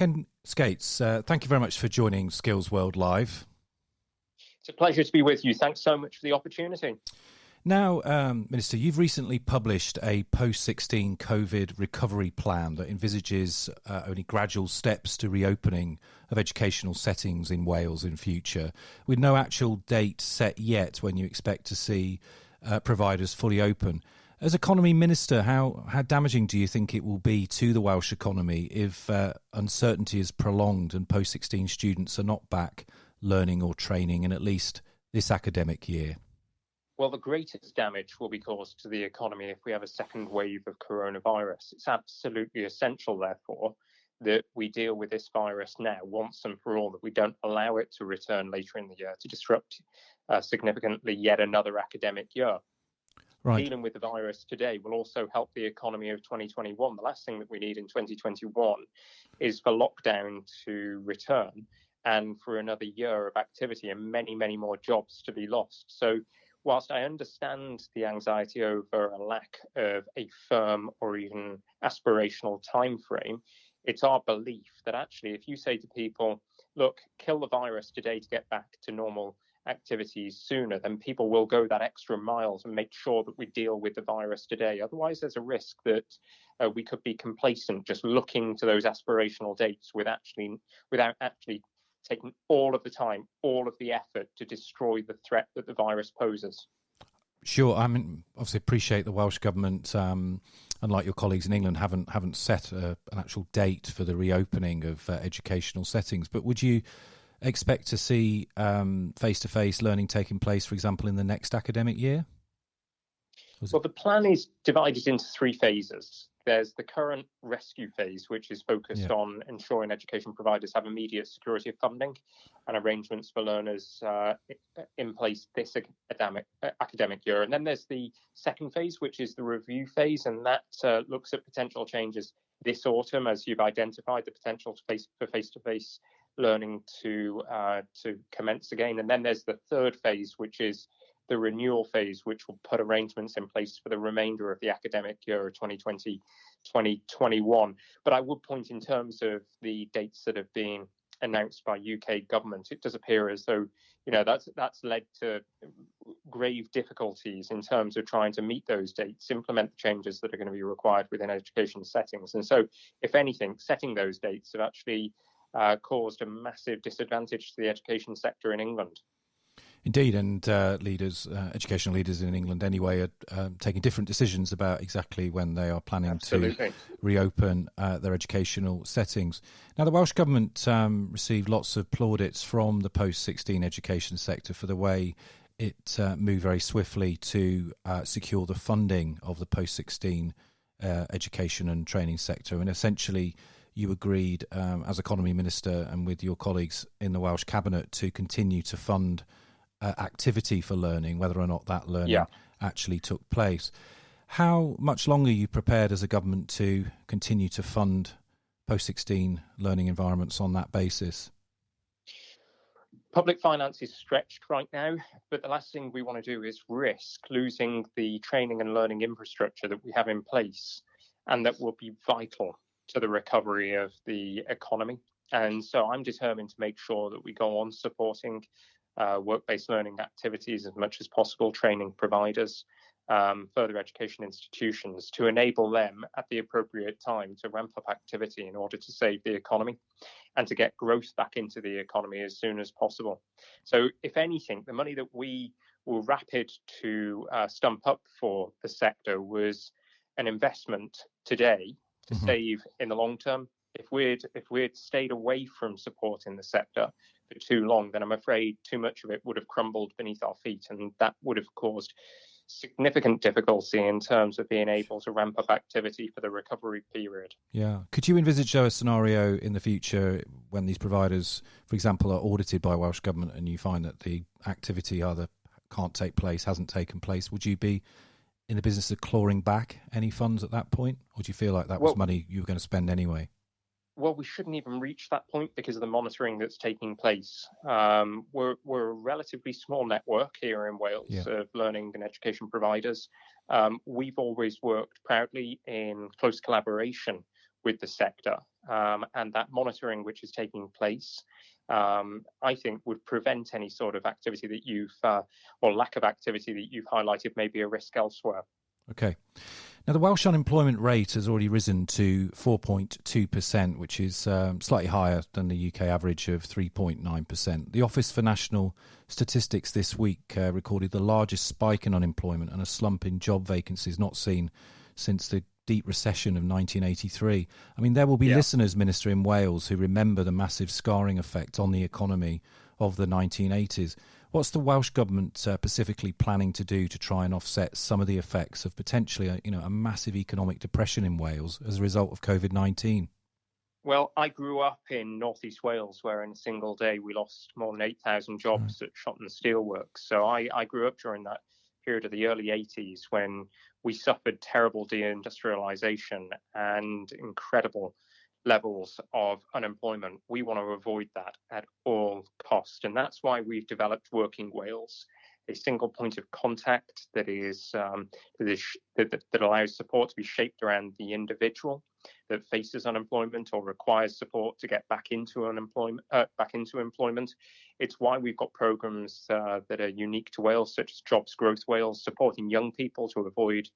Ken Skates, thank you very much for joining Skills World Live. It's a pleasure to be with you. Thanks so much for the opportunity. Now, Minister, you've recently published a post-16 COVID recovery plan that envisages only gradual steps to reopening of educational settings in Wales in future, with no actual date set yet when you expect to see providers fully open. As Economy Minister, how damaging do you think it will be to the Welsh economy if uncertainty is prolonged and post-16 students are not back learning or training in at least this academic year? Well, the greatest damage will be caused to the economy if we have a second wave of coronavirus. It's absolutely essential, therefore, that we deal with this virus now, once and for all, that we don't allow it to return later in the year to disrupt significantly yet another academic year. Right. Dealing with the virus today will also help the economy of 2021. The last thing that we need in 2021 is for lockdown to return and for another year of activity and many, many more jobs to be lost. So whilst I understand the anxiety over a lack of a firm or even aspirational time frame, it's our belief that actually if you say to people, look, kill the virus today to get back to normal activities sooner, then people will go that extra miles and make sure that we deal with the virus today. Otherwise, there's a risk that we could be complacent, just looking to those aspirational dates without actually taking all of the time, all of the effort to destroy the threat that the virus poses. Sure. I mean, obviously appreciate the Welsh Government, unlike your colleagues in England, haven't set an actual date for the reopening of educational settings. But would you expect to see face-to-face learning taking place, for example, in the next academic year? Well, the plan is divided into three phases. There's the current rescue phase, which is focused on ensuring education providers have immediate security of funding and arrangements for learners in place this academic year. And then there's the second phase, which is the review phase, and that looks at potential changes this autumn, as you've identified, the potential for face-to-face learning to commence again. And then there's the third phase, which is the renewal phase, which will put arrangements in place for the remainder of the academic year of 2020-2021. But I would point, in terms of the dates that have been announced by UK government, it does appear as though that's led to grave difficulties in terms of trying to meet those dates, implement the changes that are going to be required within education settings. And so, if anything, setting those dates have actually caused a massive disadvantage to the education sector in England. Indeed, and educational leaders in England anyway are taking different decisions about exactly when they are planning to reopen their educational settings. Now, the Welsh Government received lots of plaudits from the post-16 education sector for the way it moved very swiftly to secure the funding of the post-16 education and training sector. And essentially, you agreed as Economy Minister and with your colleagues in the Welsh Cabinet to continue to fund activity for learning, whether or not that learning actually took place. How much longer are you prepared as a government to continue to fund post-16 learning environments on that basis? Public finance is stretched right now, but the last thing we want to do is risk losing the training and learning infrastructure that we have in place and that will be vital to the recovery of the economy. And so I'm determined to make sure that we go on supporting work-based learning activities as much as possible, training providers, further education institutions, to enable them at the appropriate time to ramp up activity in order to save the economy and to get growth back into the economy as soon as possible. So if anything, the money that we were rapid to stump up for the sector was an investment today to save in the long term. If we'd stayed away from supporting the sector for too long, then I'm afraid too much of it would have crumbled beneath our feet, and that would have caused significant difficulty in terms of being able to ramp up activity for the recovery period. Yeah. Could you envisage a scenario in the future when these providers, for example, are audited by Welsh Government and you find that the activity either can't take place, hasn't taken place? Would you be in the business of clawing back any funds at that point? Or do you feel like that was money you were going to spend anyway? Well, we shouldn't even reach that point because of the monitoring that's taking place. We're a relatively small network here in Wales of learning and education providers. We've always worked proudly in close collaboration with the sector and that monitoring which is taking place, I think would prevent any sort of activity that you've, or lack of activity that you've highlighted may be a risk elsewhere. Okay. Now, the Welsh unemployment rate has already risen to 4.2%, which is slightly higher than the UK average of 3.9%. The Office for National Statistics this week recorded the largest spike in unemployment and a slump in job vacancies not seen since the deep recession of 1983. I mean, there will be listeners, Minister, in Wales who remember the massive scarring effect on the economy of the 1980s. What's the Welsh Government specifically planning to do to try and offset some of the effects of potentially a massive economic depression in Wales as a result of COVID-19? Well, I grew up in northeast Wales, where in a single day we lost more than 8,000 jobs at Shotton Steelworks. So I grew up during that period of the early 80s when we suffered terrible deindustrialization and incredible levels of unemployment. We want to avoid that at all cost. And that's why we've developed Working Wales, a single point of contact that allows support to be shaped around the individual that faces unemployment or requires support to get back into employment. It's why we've got programs that are unique to Wales, such as Jobs Growth Wales, supporting young people to avoid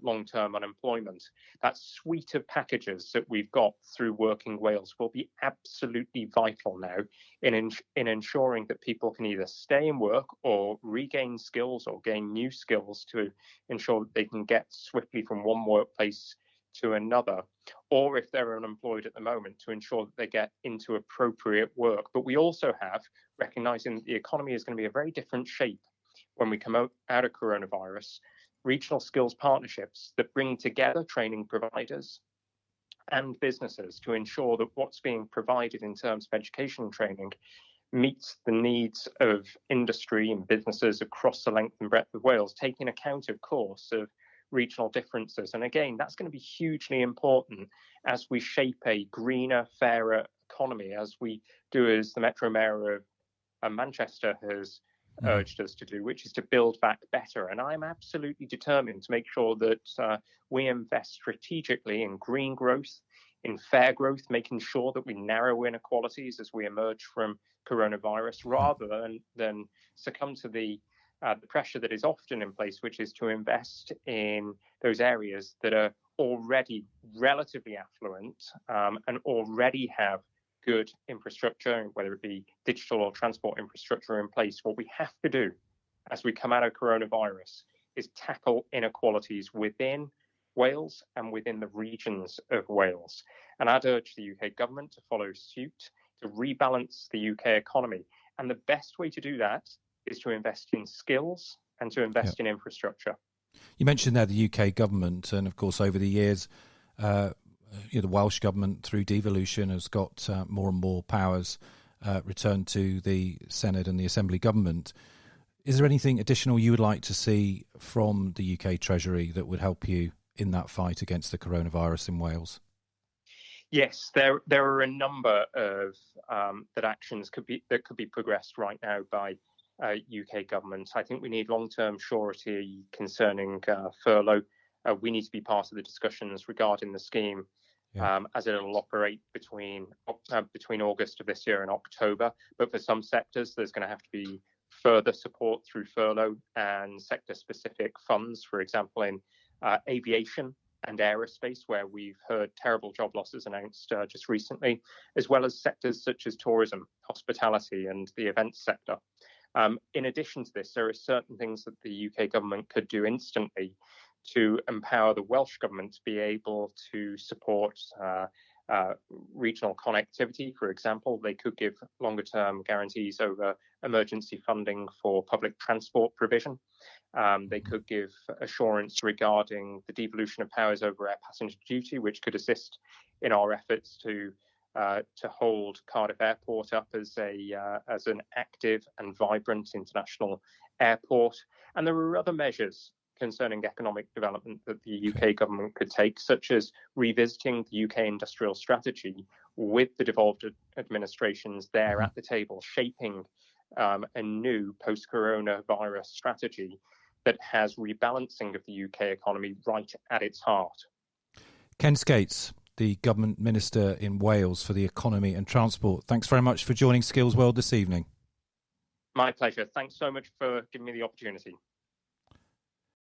long-term unemployment. That suite of packages that we've got through Working Wales will be absolutely vital now in ensuring that people can either stay in work or regain skills or gain new skills to ensure that they can get swiftly from one workplace to another, or if they're unemployed at the moment, to ensure that they get into appropriate work. But we also have, recognizing that the economy is going to be a very different shape when we come out of coronavirus, regional skills partnerships that bring together training providers and businesses to ensure that what's being provided in terms of education and training meets the needs of industry and businesses across the length and breadth of Wales, taking account, of course, of regional differences. And again, that's going to be hugely important as we shape a greener, fairer economy, as we do as the Metro Mayor of Manchester has urged us to do, which is to build back better. And I'm absolutely determined to make sure that we invest strategically in green growth, in fair growth, making sure that we narrow inequalities as we emerge from coronavirus, rather than succumb to the pressure that is often in place, which is to invest in those areas that are already relatively affluent and already have good infrastructure, whether it be digital or transport infrastructure in place. What we have to do as we come out of coronavirus is tackle inequalities within Wales and within the regions of Wales. And I'd urge the UK government to follow suit, to rebalance the UK economy. And the best way to do that is to invest in skills and to invest in infrastructure. You mentioned there the UK government, and of course over the years, the Welsh government through devolution has got more and more powers returned to the Senate and the Assembly government. Is there anything additional you would like to see from the UK Treasury that would help you in that fight against the coronavirus in Wales? Yes, there are a number of actions could be progressed right now by UK government. I think we need long-term surety concerning furlough. We need to be part of the discussions regarding the scheme as it will operate between August of this year and October. But for some sectors, there's going to have to be further support through furlough and sector-specific funds, for example, in aviation and aerospace, where we've heard terrible job losses announced just recently, as well as sectors such as tourism, hospitality, and the events sector. In addition to this, there are certain things that the UK government could do instantly to empower the Welsh government to be able to support regional connectivity. For example, they could give longer-term guarantees over emergency funding for public transport provision. They could give assurance regarding the devolution of powers over air passenger duty, which could assist in our efforts to hold Cardiff Airport up as an active and vibrant international airport. And there are other measures concerning economic development that the UK government could take, such as revisiting the UK industrial strategy with the devolved administrations there at the table, shaping a new post-coronavirus strategy that has rebalancing of the UK economy right at its heart. Ken Skates, the Government Minister in Wales for the Economy and Transport. Thanks very much for joining Skills World this evening. My pleasure. Thanks so much for giving me the opportunity.